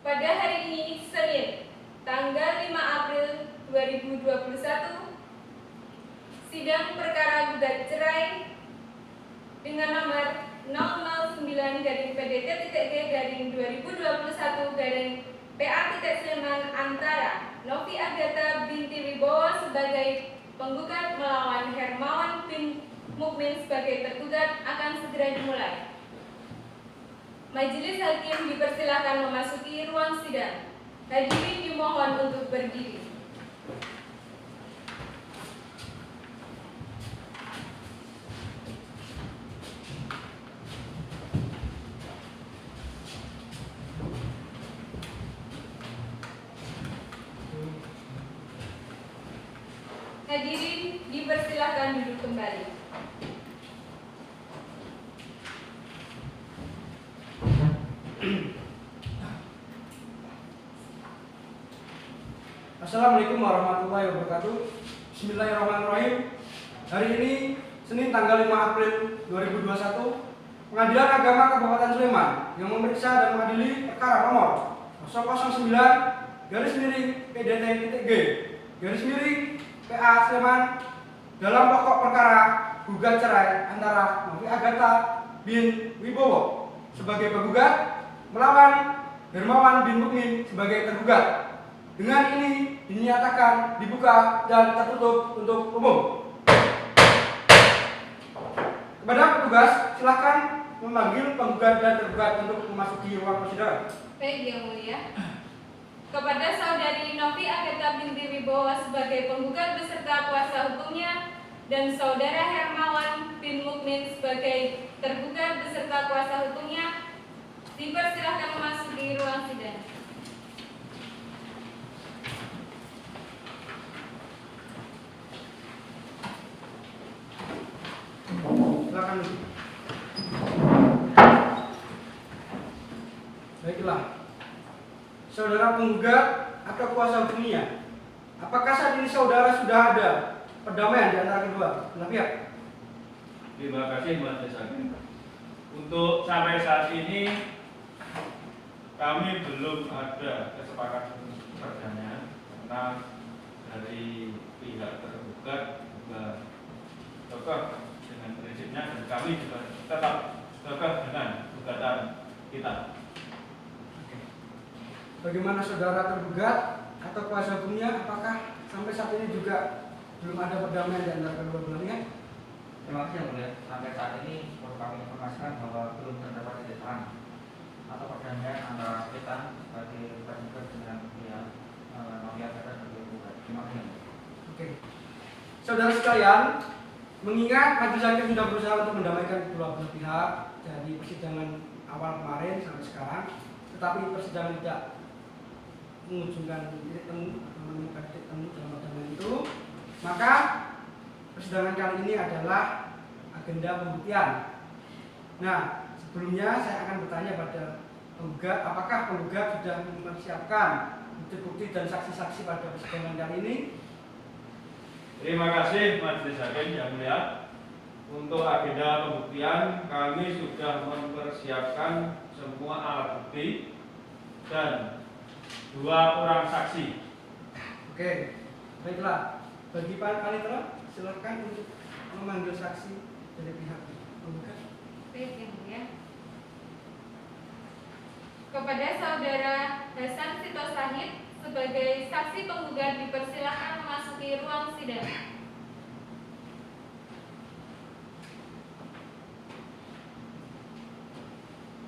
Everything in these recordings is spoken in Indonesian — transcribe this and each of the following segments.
Pada hari ini, Senin, tanggal 5 April 2021, sidang perkara gugat cerai dengan nomor 009-PDT-G-2021 antara Novi Agatha binti Wibowo sebagai penggugat melawan Hermawan bin Mukmin sebagai tergugat akan segera dimulai. Majelis Hakim dipersilakan memasuki ruang sidang. Hadirin dimohon untuk berdiri. Hadirin dipersilakan duduk kembali. Assalamualaikum warahmatullahi wabarakatuh. Bismillahirrahmanirrahim. Hari ini Senin tanggal 5 April 2021, Pengadilan Agama Kabupaten Sleman yang memeriksa dan mengadili perkara nomor 009-PDT-G-PA Sleman dalam pokok perkara gugat cerai antara Novi Agatha bin Wibowo sebagai penggugat melawan Hermawan bin Mukmin sebagai tergugat. Dengan ini dinyatakan dibuka dan tertutup untuk umum. Kepada petugas, silakan memanggil penggugat dan tergugat untuk memasuki ruang persidangan. Baik, Yang Mulia. Kepada saudari Novi Agatha binti Wibowo sebagai penggugat beserta kuasa hukumnya dan saudara Hermawan bin Mukmin sebagai tergugat beserta kuasa hukumnya, dipersilakan memasuki ruang sidang. Silakan. Baiklah, saudara penggugat atau kuasa hukumnya, apakah saat ini saudara sudah ada perdamaian di antara kedua belah pihak? Terima kasih Majelis Hakim. Untuk sampai saat ini kami belum ada kesepakatan perdamaian karena dari pihak tergugat juga tetap dengan prinsipnya dan kami juga tetap dengan gugatan kita. Bagaimana saudara tergugat atau kuasa hukumnya, apakah sampai saat ini juga belum ada perdamaian di antara kedua belah pihak? Terima kasih Yang Mulia. Sampai saat ini perlu kami informasikan bahwa belum terdapat titik terang atau perdamaian antara kita sebagai tergugat dengan pihak Novi Agatha sebagai penggugat. Terima kasih. Oke. Saudara sekalian, mengingat majelis hakim sudah berusaha untuk mendamaikan kedua belah pihak dari persidangan awal kemarin sampai sekarang, tetapi persidangan tidak mengujungkan titik temu, menemukan titik temu dalam perdamaian itu, maka persidangan kali ini adalah agenda pembuktian. Nah, sebelumnya saya akan bertanya pada penggugat, apakah penggugat sudah mempersiapkan bukti-bukti dan saksi-saksi pada persidangan kali ini? Terima kasih Majelis Hakim yang mulia. Untuk agenda pembuktian kami sudah mempersiapkan semua alat bukti dan 2 orang saksi. Oke, baiklah. Bagi Pak Panitera, silakan untuk memanggil saksi dari pihak penggugat. Baik, Yang Mulia. Kepada saudara Hasan Sito Sahid sebagai saksi penggugat dipersilakan memasuki ruang sidang.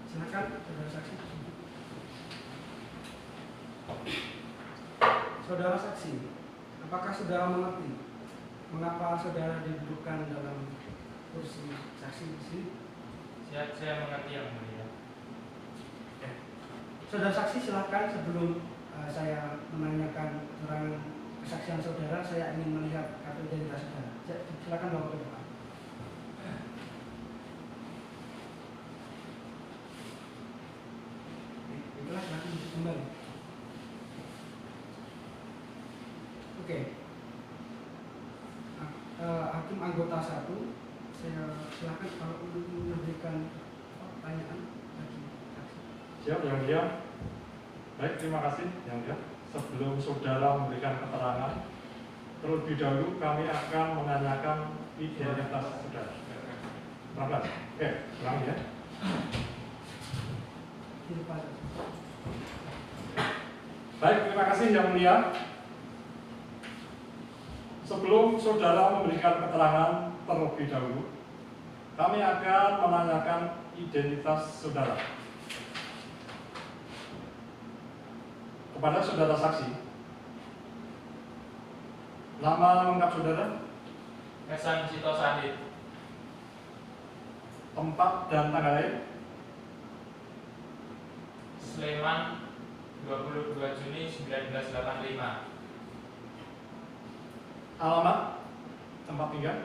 Silakan saudara saksi. Saudara saksi, apakah saudara mengerti mengapa saudara didudukkan dalam kursi saksi di sini? Saya mengerti Yang Mulia. Saudara saksi, silakan sebelum saya menanyakan keterangan kesaksian saudara, saya ingin melihat kartu identitas saudara. Silakan bawa ke depan. Itulah silakan kembali. Oke. Hakim anggota 1, saya silakan kalau ingin memberikan pertanyaan bagi saksi. Siap, Yang Mulia. Baik, terima kasih Yang Mulia. Sebelum saudara memberikan keterangan, terlebih dahulu kami akan menanyakan identitas saudara. Pelan-pelan. Oke, ulang ya. Baik, terima kasih Yang Mulia. Sebelum saudara memberikan keterangan terlebih dahulu, kami akan menanyakan identitas saudara. Kepada saudara saksi, nama lengkap saudara, Esan Sito Sahid, tempat dan tanggal lahir, Sleman, 22 Juni 1985, alamat, tempat tinggal,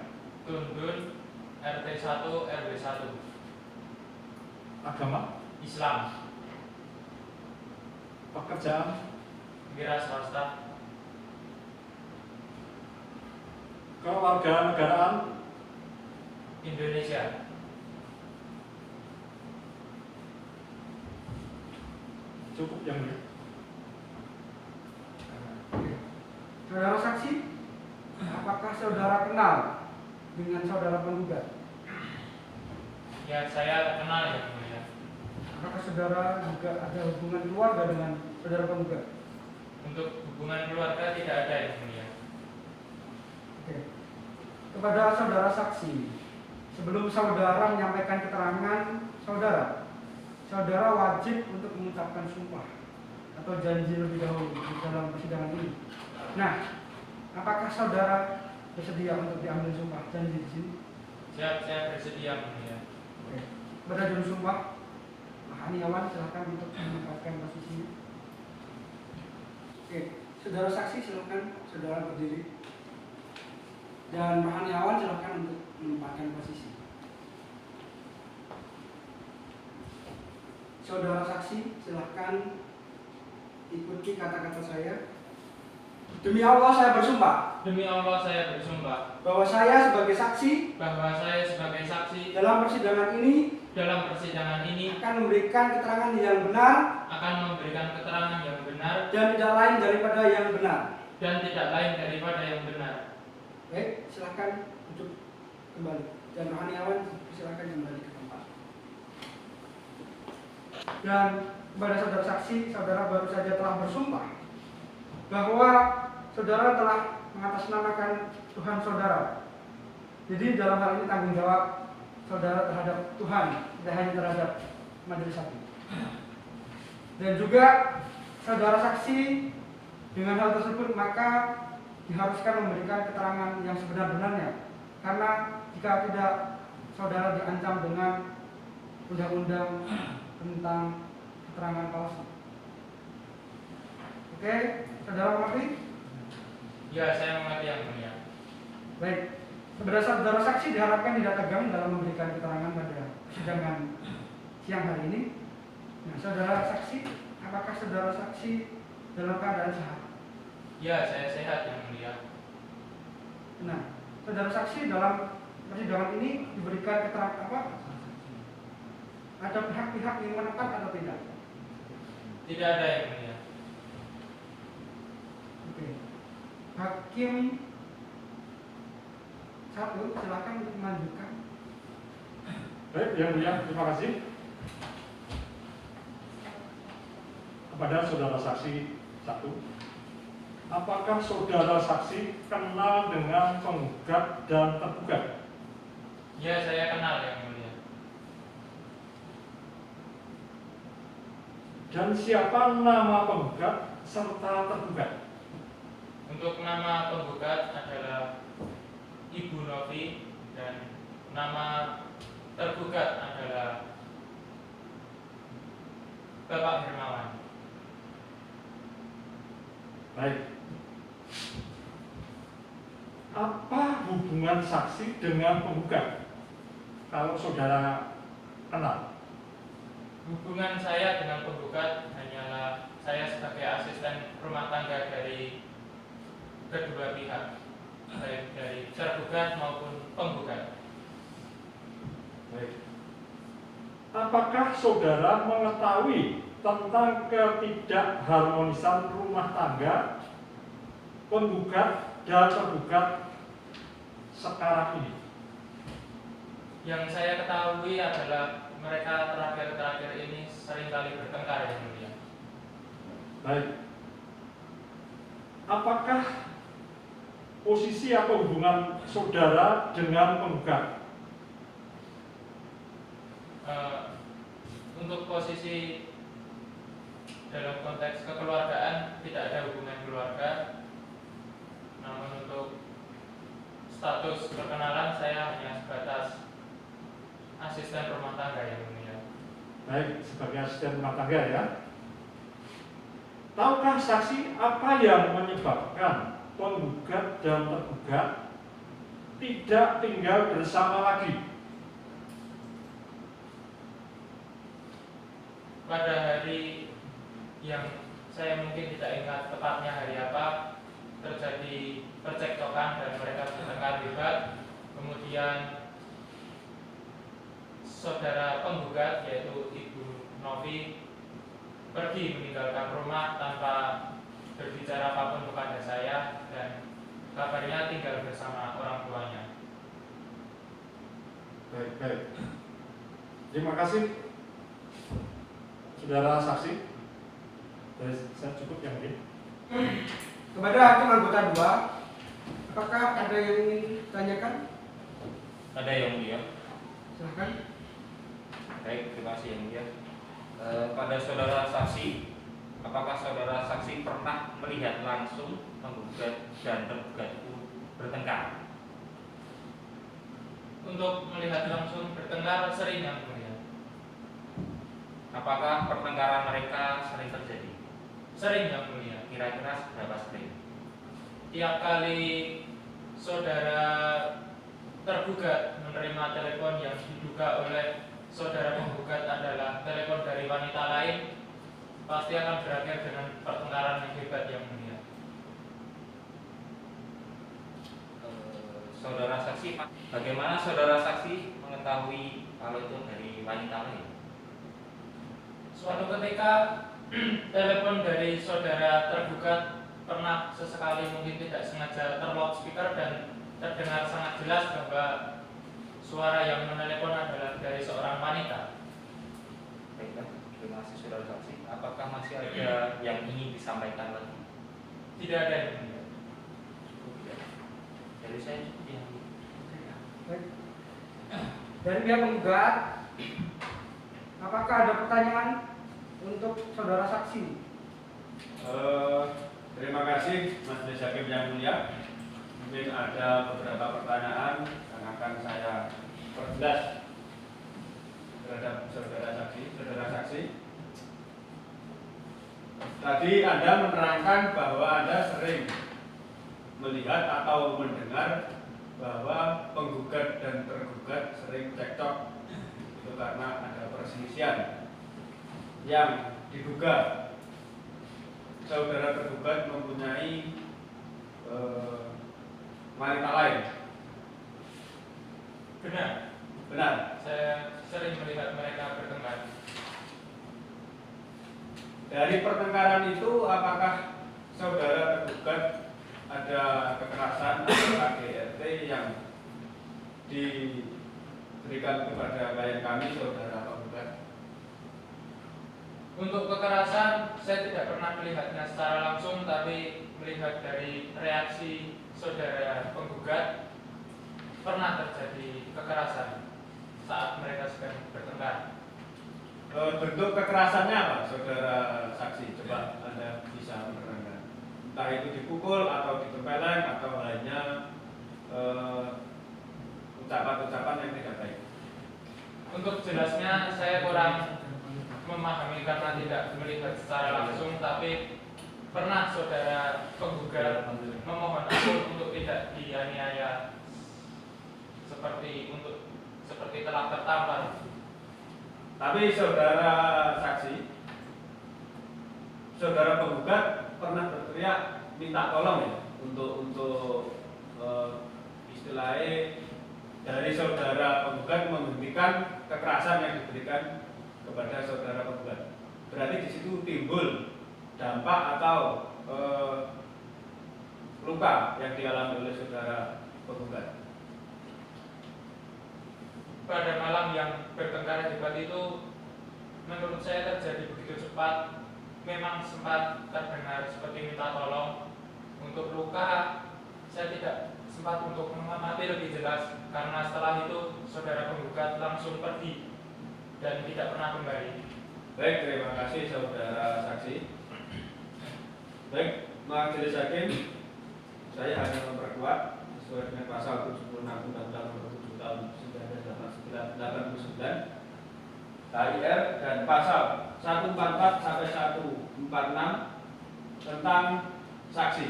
Tundun, RT 1 RW 1, agama, Islam, pekerjaan, wira swasta, kewarganegaraan, Indonesia. cukup Yang Mulia. Saudara saksi, apakah saudara kenal dengan saudara penggugat? Ya, saya kenal ya Mulia. Apakah saudara juga ada hubungan keluarga dengan saudara penggugat? Untuk hubungan keluarga tidak ada ya Mulia. Oke. Kepada saudara saksi, sebelum saudara menyampaikan keterangan saudara wajib untuk mengucapkan sumpah atau janji lebih dahulu di dalam persidangan ini. Nah, apakah saudara bersedia untuk diambil sumpah janji di sini? Siap, saya bersedia Mulia. Oke. Pada juru sumpah, Mahaniawan silakan untuk menempatkan posisinya. Oke, saudara saksi silakan saudara berdiri. Dan Mahaniawan silakan untuk menempatkan posisi. Saudara saksi silakan ikuti kata-kata saya. Demi Allah saya bersumpah Demi Allah saya bersumpah bahwa saya sebagai saksi bahwa saya sebagai saksi dalam persidangan ini akan memberikan keterangan yang benar dan tidak lain daripada yang benar. Baik, silakan duduk kembali. Dan Rohaniawan silakan kembali ke tempat. Dan kepada saudara saksi, saudara baru saja telah bersumpah bahwa saudara telah mengatasnamakan Tuhan saudara. Jadi dalam hal ini tanggung jawab saudara terhadap Tuhan, tidak hanya terhadap majelis hakim. Dan juga saudara saksi dengan hal tersebut maka diharuskan memberikan keterangan yang sebenar-benarnya, karena jika tidak saudara diancam dengan undang-undang tentang keterangan palsu. Oke, saudara mengerti? Ya, saya mengerti yang mulia. Baik, kepada saudara saksi diharapkan tidak tegang dalam memberikan keterangan pada persidangan siang hari ini. Nah, saudara saksi, apakah saudara saksi dalam keadaan sehat? Ya, saya sehat yang mulia. Nah, saudara saksi dalam persidangan ini diberikan keterangan apa? Ada pihak-pihak yang menekan atau tidak? Tidak ada yang mulia. Oke. Hakim satu, silakan untuk melanjutkan. Baik, Yang Mulia, terima kasih. Kepada saudara saksi satu, apakah saudara saksi kenal dengan penggugat dan tergugat? Ya, saya kenal yang mulia. Dan siapa nama penggugat serta tergugat? Untuk nama penggugat adalah Ibu Novi dan nama tergugat adalah Bapak Hermawan. Baik. Apa hubungan saksi dengan penggugat? Kalau saudara kenal. Hubungan saya dengan penggugat hanyalah saya sebagai asisten rumah tangga dari kedua pihak, baik dari tergugat maupun penggugat. Baik. Apakah saudara mengetahui tentang ketidakharmonisan rumah tangga penggugat dan tergugat sekarang ini. Yang saya ketahui adalah mereka terakhir-terakhir ini seringkali bertengkar, Yang Mulia. Baik. Apakah posisi atau hubungan saudara dengan penggugat? Untuk posisi dalam konteks kekeluargaan tidak ada hubungan keluarga, namun untuk status perkenalan saya hanya sebatas asisten rumah tangga, Yang Mulia. Baik, sebagai asisten rumah tangga ya. Tahukah saksi apa yang menyebabkan penggugat dan tergugat tidak tinggal bersama lagi? Pada hari yang saya mungkin tidak ingat tepatnya hari apa, terjadi percekcokan dan mereka bertengkar hebat. Kemudian saudara penggugat yaitu Ibu Novi pergi meninggalkan rumah tanpa berbicara apapun kepada saya dan kabarnya tinggal bersama orang tuanya. Baik. Terima kasih, saudara saksi. Saya cukup yang ini. Kepada hakim anggota 2, apakah ada yang ingin ditanyakan? Ada, Yang Mulia. Silakan. Baik, terima kasih Yang Mulia. Pada saudara saksi, apakah saudara saksi pernah melihat langsung penggugat dan tergugat itu bertengkar? Untuk melihat langsung bertengkar sering, Yang Mulia. Apakah pertengkaran mereka sering terjadi? Sering, Yang Mulia. Kira-kira seberapa sering? Tiap kali saudara tergugat menerima telepon yang diduga oleh saudara penggugat adalah telepon dari wanita lain, pasti akan berakhir dengan pertengkaran yang hebat, Yang Mulia. Saudara saksi, bagaimana saudara saksi mengetahui kalau itu dari wanita lain? Suatu ketika telepon dari saudara tergugat pernah sesekali mungkin tidak sengaja terloudspeaker dan terdengar sangat jelas bahwa suara yang menelepon adalah dari seorang wanita. Baiklah, terima kasih saudara saksi. Apakah masih ada yang ingin disampaikan lagi? Tidak ada, Yang Mulia. Cukup ya. Dari saya cukup Yang Mulia. Baik. Dari pihak penggugat, apakah ada pertanyaan untuk saudara saksi? Terima kasih Majelis Hakim yang mulia. Mungkin ada beberapa pertanyaan yang akan saya perjelas terhadap saudara saksi. Tadi Anda menerangkan bahwa Anda sering melihat atau mendengar bahwa penggugat dan tergugat sering cekcok itu karena ada perselisihan yang diduga saudara tergugat mempunyai wanita lain. Benar. Saya sering melihat mereka bertengkar. Dari pertengkaran itu apakah saudara tergugat ada kekerasan atau KDRT yang diberikan kepada klien kami saudara penggugat? Untuk kekerasan saya tidak pernah melihatnya secara langsung, tapi melihat dari reaksi saudara penggugat pernah terjadi kekerasan saat mereka sedang bertengkar. Bentuk kekerasannya apa, saudara saksi? Coba Anda bisa menerangkan. Entah itu dipukul atau ditempeleng atau hanya ucapan-ucapan yang tidak baik. Untuk jelasnya saya kurang memahami karena tidak melihat secara langsung, tapi pernah saudara penggugat memohon ampun untuk tidak dianiaya seperti telah tertampar. Tapi saudara saksi, saudara penggugat pernah berteriak minta tolong ya untuk istilahnya dari saudara penggugat menghentikan kekerasan yang diberikan kepada saudara penggugat. berarti di situ timbul dampak atau luka yang dialami oleh saudara penggugat. Pada malam yang bertengkar hebat itu menurut saya terjadi begitu cepat. Memang sempat terdengar seperti minta tolong. Untuk luka saya tidak sempat untuk mengamati lebih jelas karena setelah itu saudara penggugat langsung pergi dan tidak pernah kembali. Baik, terima kasih saudara saksi. Baik, majelis hakim, saya hanya memperkuat sesuai dengan pasal 76 Undang-Undang Nomor 7 Tahun 1989 KIR dan pasal 144 sampai 146 tentang saksi,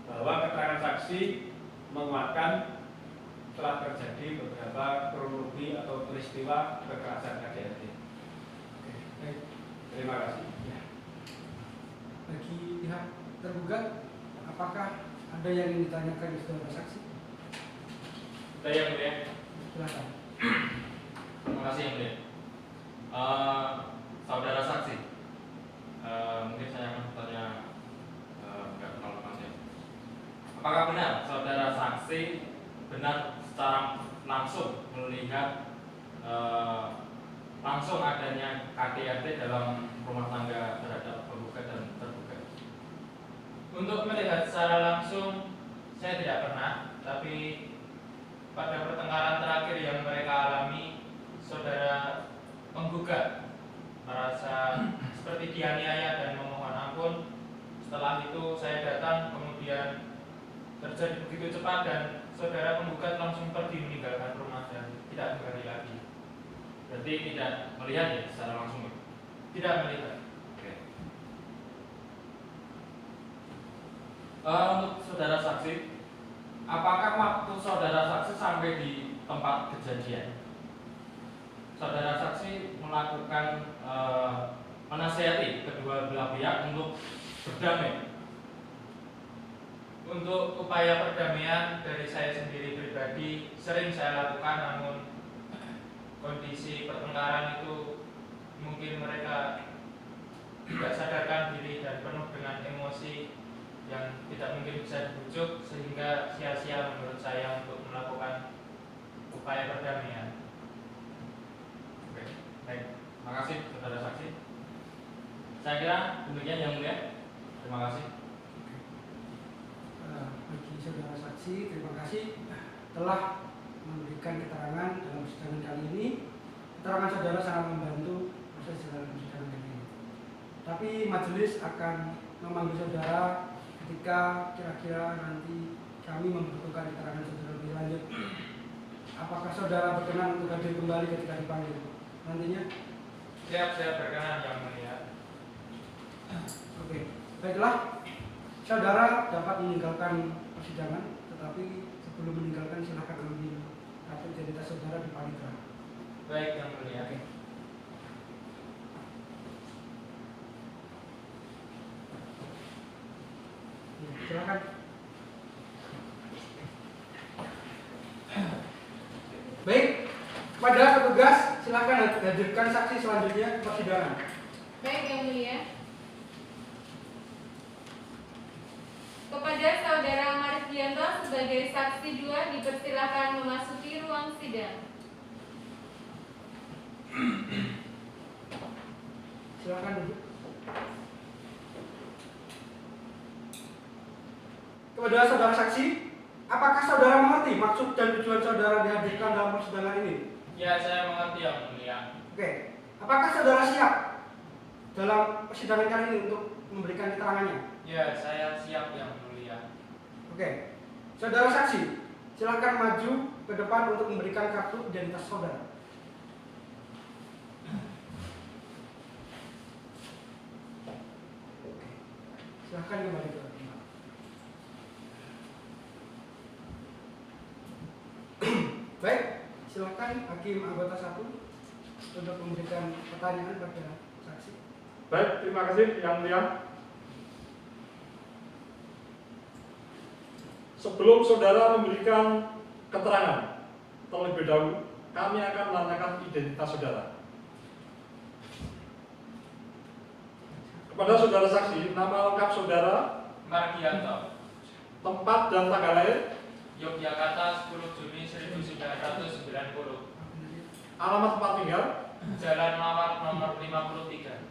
bahwa keterangan saksi menguatkan telah terjadi beberapa kronologi atau peristiwa kekerasan KDRT. Baik, Terima kasih. ya. Bagi pihak tergugat, apakah ada yang ingin ditanyakan saudara saksi? Saya yang mulia. Silakan. Terima kasih yang mulia. Saudara saksi, mungkin saya akan bertanya nggak terlalu panjang. Apakah benar saudara saksi benar secara langsung melihat langsung adanya KDRT dalam rumah tangga terhadap penggugat dan tergugat? Untuk melihat secara langsung saya tidak pernah, tapi pada pertengkaran terakhir yang mereka alami, saudara penggugat merasa seperti dianiaya dan memohon ampun. Setelah itu saya datang, kemudian terjadi begitu cepat dan saudara penggugat langsung pergi meninggalkan rumah dan tidak kembali lagi. Berarti tidak melihat ya secara langsung? Tidak melihat. Oke. Untuk saudara saksi, apakah waktu saudara saksi sampai di tempat kejadian, saudara saksi melakukan menasihati kedua belah pihak untuk berdamai? Untuk upaya perdamaian dari saya sendiri pribadi sering saya lakukan, namun kondisi pertengkaran itu mungkin mereka tidak sadarkan diri dan penuh dengan emosi yang tidak mungkin bisa dibujuk, sehingga sia-sia menurut saya untuk melakukan upaya perdamaian. Oke, baik. Terima kasih saudara saksi. Saya kira demikian yang mulia. Terima kasih. Bagi saudara saksi, terima kasih telah memberikan keterangan dalam persidangan kali ini. Keterangan saudara sangat membantu proses dalam persidangan kali ini. Tapi majelis akan memanggil saudara ketika kira-kira nanti kami membutuhkan keterangan saudara lebih lanjut. Apakah saudara berkenan untuk hadir kembali ketika dipanggil nantinya? Siap, saya berkenan yang mulia. Oke, baiklah. Saudara dapat meninggalkan persidangan, tetapi sebelum meninggalkan silakan ambil kartu identitas saudara di panitera. Baik yang mulia. Oke. Ya, silakan. Baik, kepada petugas silakan hadirkan saksi selanjutnya ke persidangan. Baik yang mulia. Kepada saudara Marfianto sebagai saksi 2 dipersilakan memasuki ruang sidang. Silakan duduk. Kepada saudara saksi, apakah saudara mengerti maksud dan tujuan saudara dihadirkan dalam persidangan ini? Ya, saya mengerti yang mulia. Oke, apakah saudara siap dalam persidangan kali ini untuk memberikan keterangannya? Ya, saya siap yang mulia. Oke, saudara saksi, silakan maju ke depan untuk memberikan kartu identitas saudara. Oke, silakan kembali ke tempat. Baik, silakan hakim anggota 1 untuk memberikan pertanyaan pada saksi. Baik, terima kasih yang mulia. Sebelum saudara memberikan keterangan terlebih dahulu, kami akan menanyakan identitas saudara. Kepada saudara saksi, nama lengkap saudara, Margianto, tempat dan tanggal lahir, Yogyakarta 10 Juni 1990, alamat tempat tinggal, Jalan Mawar nomor 53,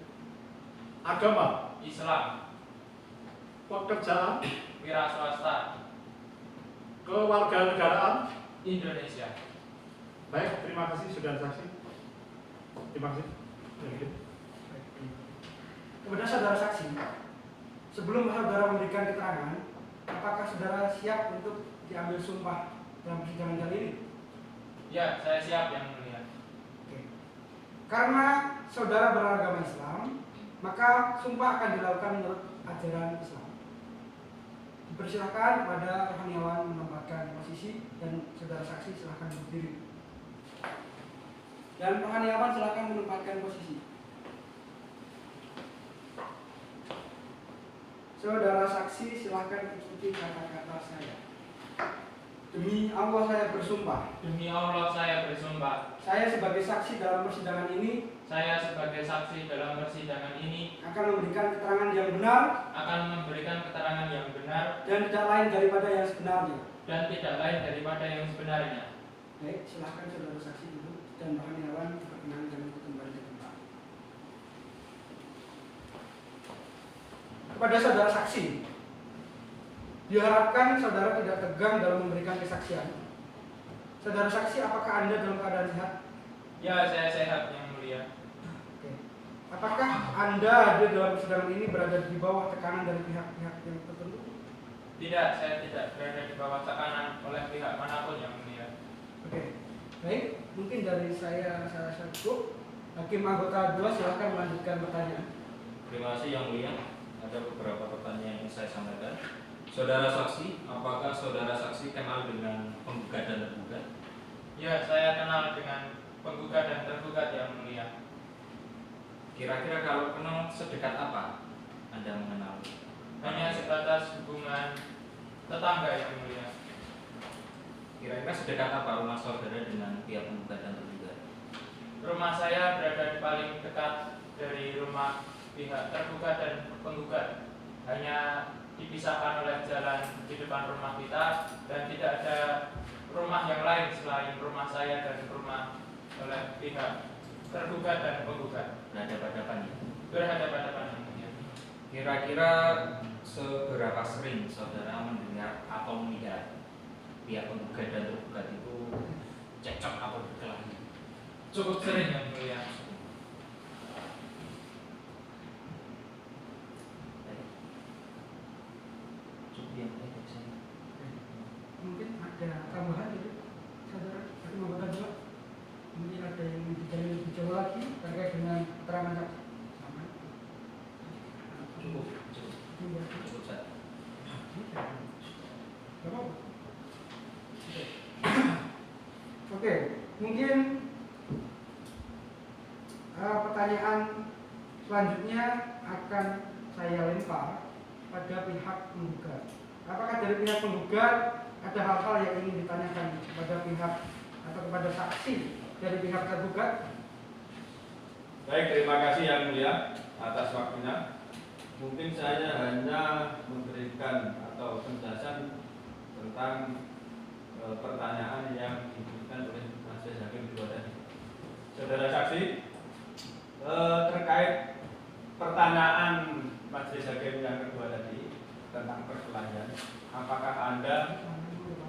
agama, Islam, pekerjaan, wira swasta, kewarganegaraan. Indonesia. Baik, terima kasih saudara saksi. Terima kasih. Demikian. Kepada saudara saksi, sebelum saudara memberikan keterangan, apakah saudara siap untuk diambil sumpah dalam persidangan kali ini? Ya, saya siap yang mulia. Oke. Karena saudara beragama Islam, maka sumpah akan dilakukan menurut ajaran Islam. Dipersilakan kepada rohaniawan menempatkan posisi dan saudara saksi silakan berdiri. Dan rohaniawan silakan menempatkan posisi. Saudara saksi silakan ikuti kata-kata saya. Demi Allah saya bersumpah. Demi Allah saya bersumpah, Saya sebagai saksi dalam persidangan ini saya sebagai saksi dalam persidangan ini akan memberikan keterangan yang benar akan memberikan keterangan yang benar dan tidak lain daripada yang sebenarnya. dan tidak lain daripada yang sebenarnya. Baik, silakan saudara saksi dulu dan rohaniawan diperkenankan dan kembali ke tempat. Kepada saudara saksi, diharapkan saudara tidak tegang dalam memberikan kesaksian. Saudara saksi, apakah Anda dalam keadaan sehat? Ya, saya sehat yang mulia. Oke. Apakah Anda hadir dalam persidangan ini berada di bawah tekanan dari pihak-pihak yang tertentu? Tidak, saya tidak berada di bawah tekanan oleh pihak manapun yang mulia. Oke. Baik, mungkin dari saya cukup. Hakim anggota 2 silakan melanjutkan pertanyaan. Terima kasih yang mulia. Ada beberapa pertanyaan yang saya sampaikan. Saudara saksi, apakah saudara saksi kenal dengan penggugat dan tergugat? Ya, saya kenal dengan penggugat dan tergugat yang mulia. Kira-kira kalau kenal sedekat apa Anda mengenal? Hanya sebatas hubungan tetangga yang mulia. Kira-kira sedekat apa rumah saudara dengan pihak penggugat dan tergugat? Rumah saya berada di paling dekat dari rumah pihak tergugat dan penggugat. Hanya dipisahkan oleh jalan di depan rumah kita dan tidak ada rumah yang lain selain rumah saya dan rumah oleh pihak tergugat dan penggugat. Berhadapan-hadapan ya? Berhadapan-hadapan yang mulia. Kira-kira seberapa sering saudara mendengar atau melihat pihak penggugat dan tergugat itu cekcok atau berkelahi? Cukup sering yang mulia. Mungkin ada tambahan gitu, saudara hakim anggota 2. Mungkin ada yang dijalin lebih jauh lagi terkait dengan keterangan saksi. Sama. Cukup. Iya. Cukup saja. Gak apa-apa. Oke, mungkin pertanyaan selanjutnya akan saya lempar pada pihak penggugat. Apakah dari pihak penggugat ada hal-hal yang ingin ditanyakan kepada pihak atau kepada saksi dari pihak tergugat? Baik, terima kasih yang mulia atas waktunya. Mungkin saya hanya memberikan atau penjelasan tentang pertanyaan yang diberikan oleh Majelis Hakim kedua tadi. Saudara saksi, terkait pertanyaan Majelis Hakim yang kedua tadi tentang perkelahian, apakah Anda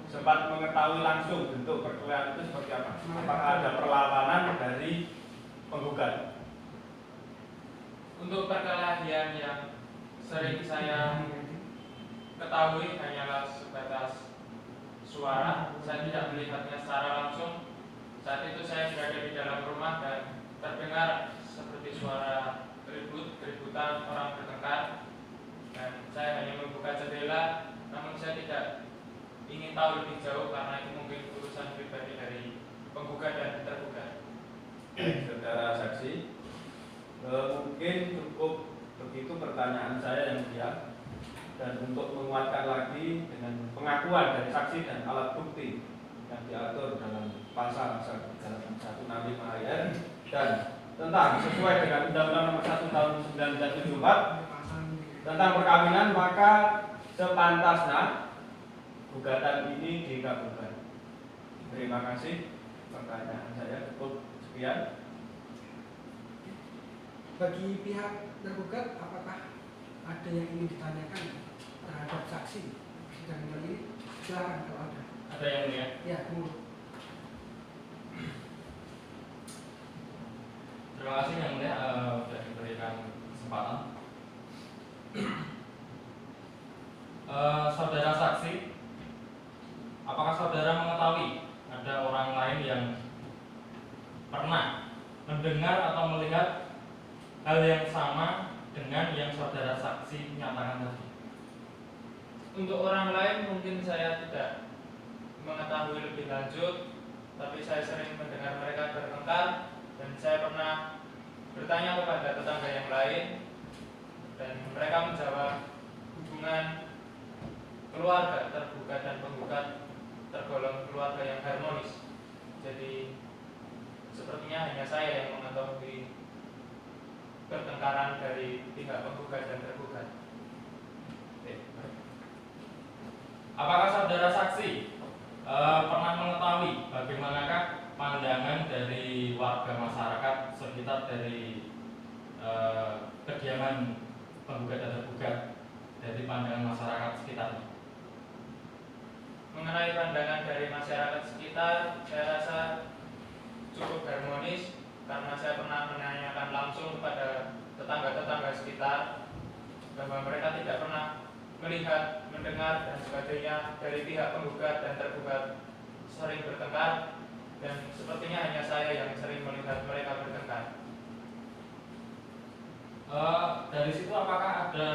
sempat mengetahui langsung bentuk perkelahian itu seperti apa? Apakah ada perlawanan dari penggugat? Untuk perkelahian yang sering saya ketahui hanyalah sebatas suara. Saya tidak melihatnya secara langsung. Saat itu saya berada di dalam rumah dan terdengar seperti suara keributan orang bertengkar. Dan saya hanya membuka jendela, namun saya tidak ingin tahu lebih jauh karena itu mungkin urusan pribadi dari penggugat dan tergugat. Saudara saksi, mungkin cukup begitu pertanyaan saya yang mulia. Dan untuk menguatkan lagi dengan pengakuan dari saksi dan alat bukti yang diatur dalam pasal 165 AIR dan tentang sesuai dengan Undang-Undang Nomor 1 Tahun 1974 tentang perkawinan, maka sepantasnya gugatan ini dikabulkan. Terima kasih. Pertanyaan saya cukup sekian. Bagi pihak tergugat, apakah ada yang ingin ditanyakan terhadap saksi persidangan kali ini? Silakan kalau ada. Ada yang mulia? Ya, monggo. Terima kasih yang mulia sudah diberikan kesempatan. Saudara saksi, apakah saudara mengetahui ada orang lain yang pernah mendengar atau melihat hal yang sama dengan yang saudara saksi nyatakan tadi? Untuk orang lain mungkin saya tidak mengetahui lebih lanjut, tapi saya sering mendengar mereka bertengkar dan saya pernah bertanya kepada tetangga yang lain dan mereka menjawab hubungan keluarga tergugat dan penggugat tergolong keluarga yang harmonis. Jadi sepertinya hanya saya yang mengetahui pertengkaran dari pihak penggugat dan tergugat. Apakah saudara saksi pernah mengetahui bagaimanakah pandangan dari warga masyarakat sekitar dari kediaman penggugat dan tergugat, dari pandangan masyarakat sekitar? Mengenai pandangan dari masyarakat sekitar, saya rasa cukup harmonis karena saya pernah menanyakan langsung kepada tetangga-tetangga sekitar bahwa mereka tidak pernah melihat, mendengar dan sebagainya dari pihak penggugat dan tergugat sering bertengkar, dan sepertinya hanya saya yang sering melihat mereka bertengkar. Dari situ apakah ada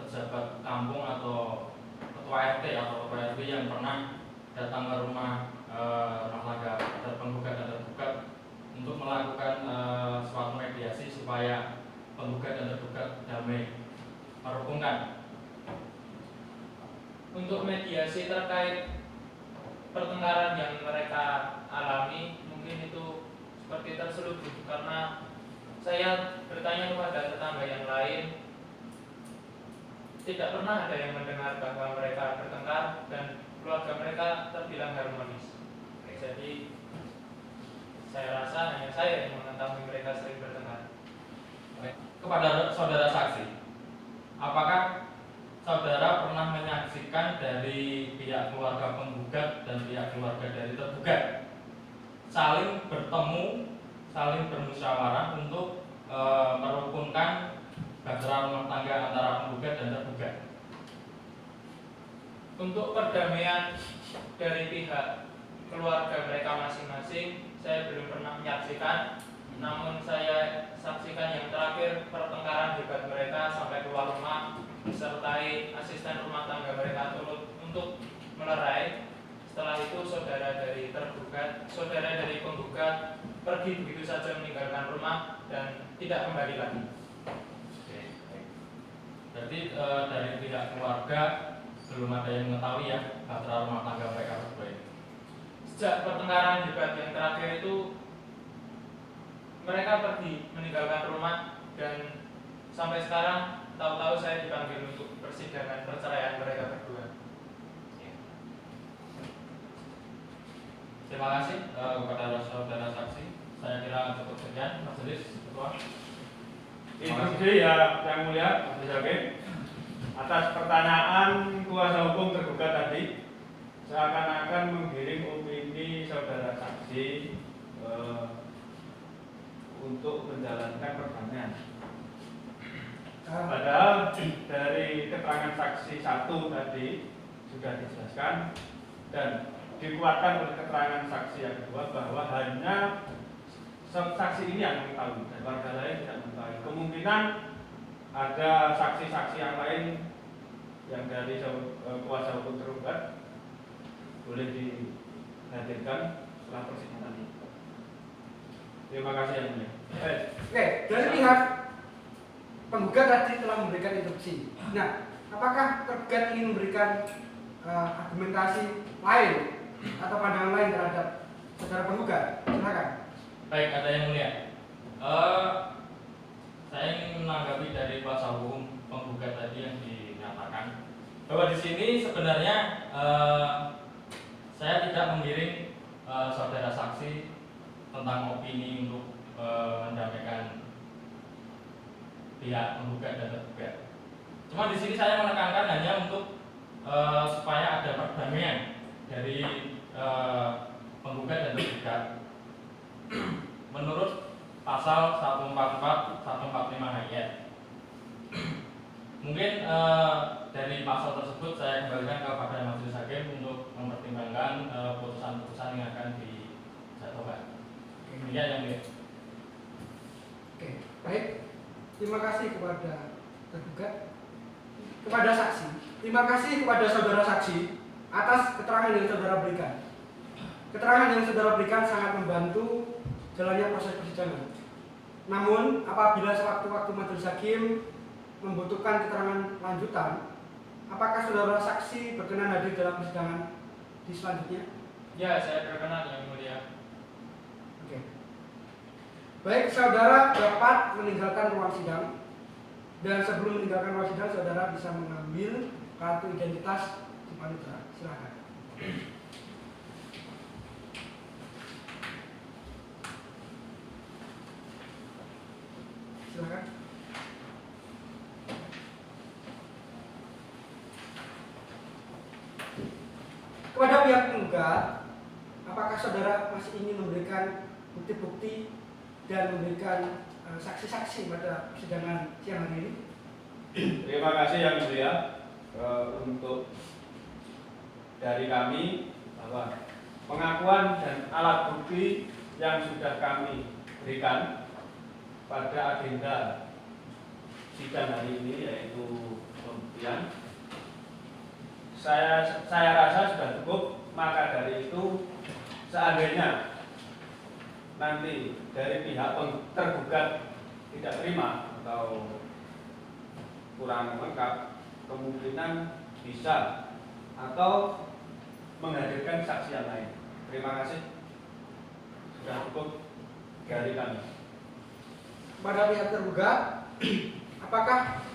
pejabat kampung atau ketua RT atau ketua RW yang pernah datang ke rumah tangga penggugat dan tergugat untuk melakukan suatu mediasi supaya penggugat dan tergugat damai merukunkan? Untuk mediasi terkait pertengkaran yang mereka alami, mungkin itu seperti terselubung karena saya bertanya kepada tetangga yang lain, tidak pernah ada yang mendengar bahwa mereka bertengkar dan keluarga mereka terbilang harmonis. Jadi saya rasa hanya saya yang mengetahui mereka sering bertengkar. Kepada saudara saksi, apakah saudara pernah menyaksikan dari pihak keluarga penggugat dan pihak keluarga dari tergugat saling bertemu, saling bermusyawarah untuk merukunkan bahtera rumah tangga antara penggugat dan tergugat? Untuk perdamaian dari pihak keluarga mereka masing-masing, saya belum pernah menyaksikan. Namun saya saksikan yang terakhir pertengkaran hebat mereka sampai keluar rumah, disertai asisten rumah tangga mereka turut untuk melerai. Setelah itu saudara dari tergugat, saudara dari penggugat pergi begitu saja meninggalkan rumah dan tidak kembali lagi. Berarti dari pihak keluarga belum ada yang mengetahui ya bahtera rumah tangga mereka berdua ini. Sejak pertengkaran hebat yang terakhir itu, mereka pergi meninggalkan rumah dan sampai sekarang tahu-tahu saya dipanggil untuk persidangan perceraian mereka berdua. Terima kasih kepada saudara saksi. Saya kira cukup sekian, Majelis Ketua. Instruksi ya yang mulia, Majelis Hakim, atas pertanyaan kuasa hukum tergugat tadi, seakan-akan menggiring opini saudara saksi untuk menjalankan perdamaian. Padahal dari keterangan saksi satu tadi sudah dijelaskan dan dikuatkan oleh keterangan saksi yang kedua bahwa hanya saksi ini yang mengetahui dan warga lain tidak mengetahui. Kemungkinan ada saksi-saksi yang lain yang dari kuasa hukum tergugat boleh dihadirkan setelah persidangan ini. Terima kasih yang mulia. Oke, dari pihak penggugat tadi telah memberikan instruksi. Nah, apakah tergugat ingin memberikan argumentasi lain atau pandangan lain terhadap saudara penggugat? Silakan. Baik, ada yang mulia. saya ingin menanggapi dari kuasa hukum penggugat tadi yang dinyatakan bahwa di sini sebenarnya saya tidak mengiring saudara saksi tentang opini untuk mendamaikan pihak penggugat dan tergugat. Cuma di sini saya menekankan hanya untuk supaya ada perdamaian dari penggugat dan tergugat. Menurut pasal 144, 145 ayat. Mungkin dari pasal tersebut saya kembalikan kepada majelis hakim untuk mempertimbangkan putusan-putusan yang akan dijatuhkan. Demikian yang mulia. Oke, baik. Terima kasih kepada tergugat, kepada saksi. Terima kasih kepada saudara saksi atas keterangan yang saudara berikan. Keterangan yang saudara berikan sangat membantu jalannya proses persidangan. Namun, apabila sewaktu-waktu majelis hakim membutuhkan keterangan lanjutan, apakah saudara saksi berkenan hadir dalam persidangan di selanjutnya? Ya, saya berkenan yang mulia. Oke. Baik, saudara dapat meninggalkan ruang sidang. Dan sebelum meninggalkan ruang sidang, saudara bisa mengambil kartu identitas si panitera. Silakan. Silakan. Kepada pihak penggugat, apakah saudara masih ingin memberikan bukti-bukti dan memberikan saksi-saksi pada persidangan siang hari ini? Terima kasih yang mulia. Untuk dari kami bahwa pengakuan dan alat bukti yang sudah kami berikan pada agenda sidang hari ini, yaitu pembuktian, saya rasa sudah cukup. Maka dari itu, seandainya nanti dari pihak tergugat tidak terima atau kurang lengkap, kemungkinan bisa atau menghadirkan saksi yang lain. Terima kasih. Sudah cukup dari kami. Pada pihak tergugat, apakah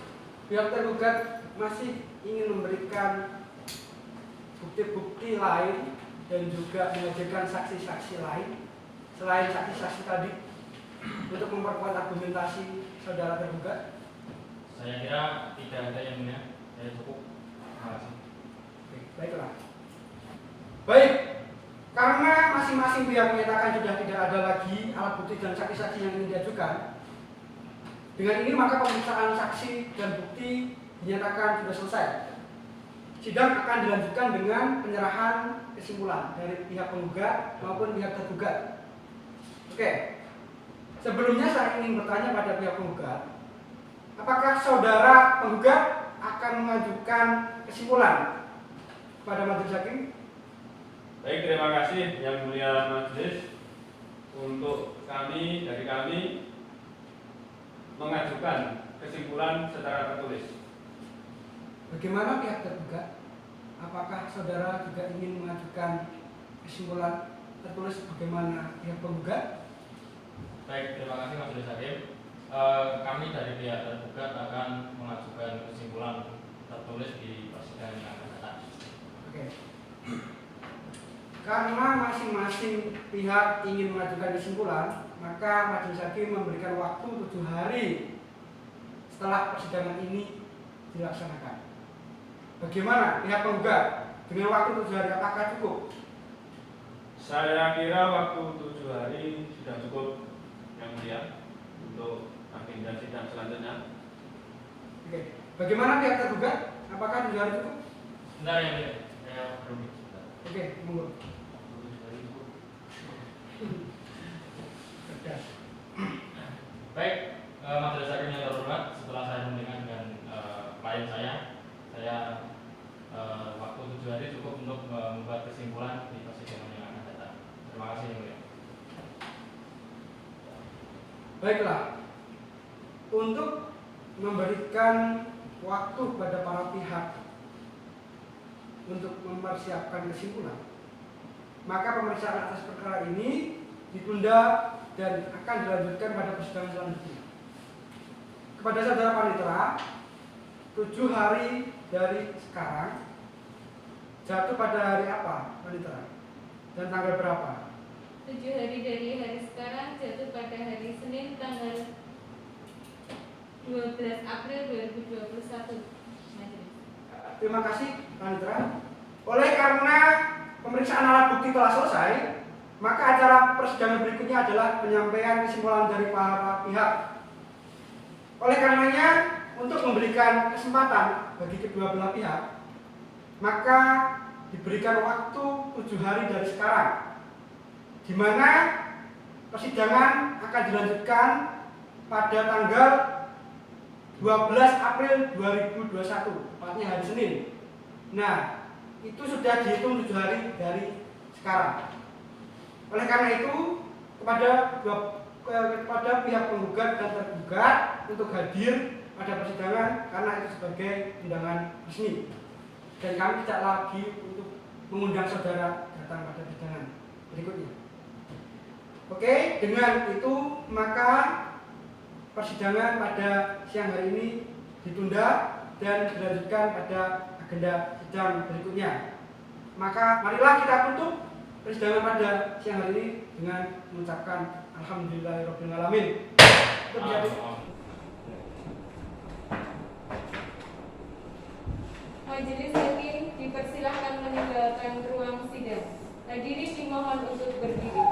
pihak tergugat masih ingin memberikan bukti-bukti lain dan juga menghadirkan saksi-saksi lain selain saksi-saksi tadi untuk memperkuat argumentasi saudara tergugat? Saya kira tidak ada yang mulia. Saya cukup. Terima kasih. Oke, baiklah. Baik, karena masing-masing pihak menyatakan sudah tidak ada lagi alat bukti dan saksi-saksi yang ingin diajukan, dengan ini maka pemeriksaan saksi dan bukti dinyatakan sudah selesai. Sidang akan dilanjutkan dengan penyerahan kesimpulan dari pihak penggugat maupun pihak tergugat. Oke, sebelumnya saya ingin bertanya pada pihak penggugat, apakah saudara penggugat akan mengajukan kesimpulan pada majelis hakim? Baik, terima kasih yang mulia majelis. Untuk dari kami mengajukan kesimpulan secara tertulis. Bagaimana pihak tergugat? Apakah saudara juga ingin mengajukan kesimpulan tertulis bagaimana pihak penggugat? Baik, terima kasih majelis hakim. Kami dari pihak tergugat akan mengajukan kesimpulan tertulis di persidangan yang akan datang. Oke. Karena masing-masing pihak ingin mengajukan kesimpulan, maka majelis hakim memberikan waktu 7 hari setelah persidangan ini dilaksanakan. Bagaimana pihak penggugat dengan waktu 7 hari, apakah cukup? Saya kira waktu 7 hari sudah cukup yang mulia untuk agenda sidang selanjutnya. Oke. Bagaimana pihak tergugat? Apakah 7 hari cukup? Sebentar yang mulia. Saya belum. Oke, monggo. Baik, majelis hakim yang terhormat, setelah saya mendengar dengan klien saya waktu 7 hari cukup untuk membuat kesimpulan di persidangan yang akan datang. Terima kasih yang mulia. Baiklah, untuk memberikan waktu pada para pihak untuk mempersiapkan kesimpulan, maka pemeriksaan atas perkara ini ditunda dan akan dilanjutkan pada persidangan selanjutnya. kepada saudara panitera, 7 hari dari sekarang jatuh pada hari apa, panitera? Dan tanggal berapa? 7 hari dari hari sekarang jatuh pada hari Senin tanggal 12 April 2021. Majelis. Terima kasih panitera. Oleh karena pemeriksaan alat bukti telah selesai, maka acara persidangan berikutnya adalah penyampaian kesimpulan dari para pihak. Oleh karenanya, untuk memberikan kesempatan bagi kedua belah pihak, maka diberikan waktu 7 hari dari sekarang, di mana persidangan akan dilanjutkan pada tanggal 12 April 2021, tepatnya hari Senin. Nah, itu sudah dihitung 7 hari dari sekarang. Oleh karena itu, kepada pihak penggugat dan tergugat untuk hadir pada persidangan karena itu sebagai undangan resmi. Dan kami tidak lagi untuk mengundang saudara datang pada persidangan berikutnya. Oke, dengan itu maka persidangan pada siang hari ini ditunda dan dilanjutkan pada agenda sidang berikutnya. Maka marilah kita tutup persidangan pada siang hari ini dengan mengucapkan alhamdulillahirabbil alamin. Majelis hakim dipersilahkan meninggalkan ruang sidang. Hadirin dimohon untuk berdiri.